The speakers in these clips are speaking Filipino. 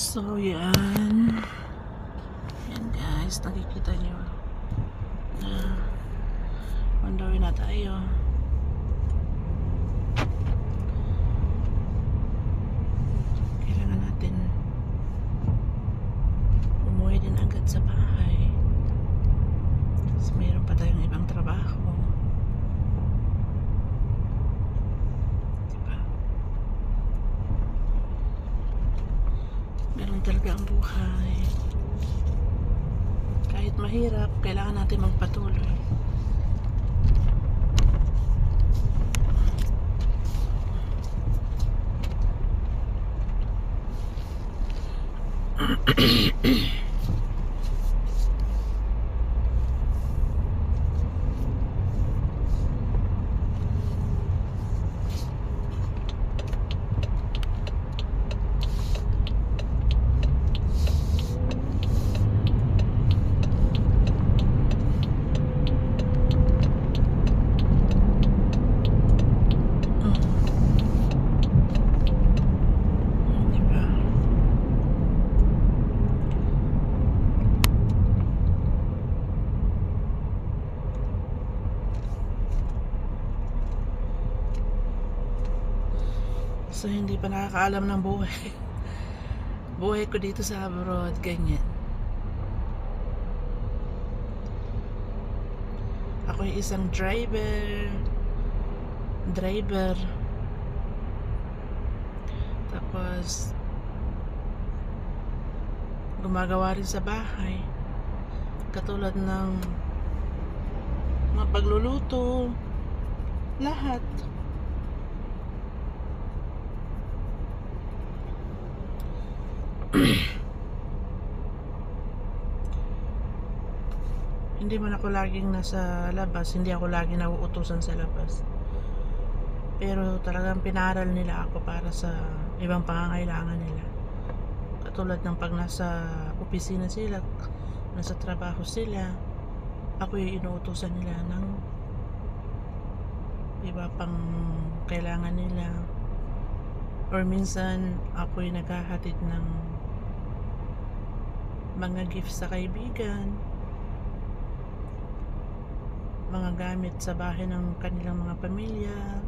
So, yan. Yan guys, nakikita nyo. On the way na tayo. Kailangan natin umuwi din agad sa bahay. Kasi mayroon pa tayong ibang trabaho. Diba? Ganun talaga ang buhay. Kahit mahirap, kailangan natin magpatuloy. Diba? So, hindi pa nakakaalam ng buhay. Buhay ko dito sa abroad, ganyan. Ako ay isang driver. Tapos, gumagawa rin sa bahay. Katulad ng mga pagluluto. Lahat. Hindi man ako laging nasa labas, hindi ako laging nauutusan sa labas. Pero talagang pinaral nila ako para sa ibang pangangailangan nila. Katulad ng pag nasa opisina sila, nasa trabaho sila, ako yung inuutusan nila ng iba pang kailangan nila. Or minsan, ako yung naghahatid ng mga gifts sa kaibigan, mga gamit sa bahay ng kanilang mga pamilya,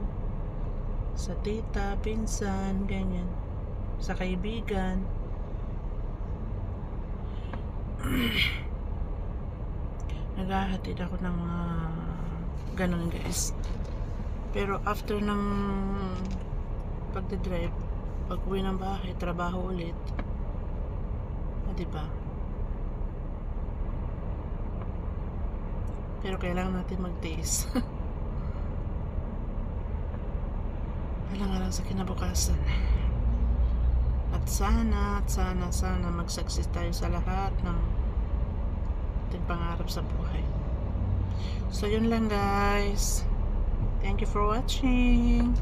sa tita, pinsan, ganyan, sa kaibigan. Naghahatid ako ng mga ganun guys. Pero after ng pagdadrive, pag uwi ng bahay, trabaho ulit. Diba? Pero kailangan natin magtiis. Alang-alang sa kinabukasan. At sana mag-success tayo sa lahat ng ating pangarap sa buhay. So yun lang guys. Thank you for watching.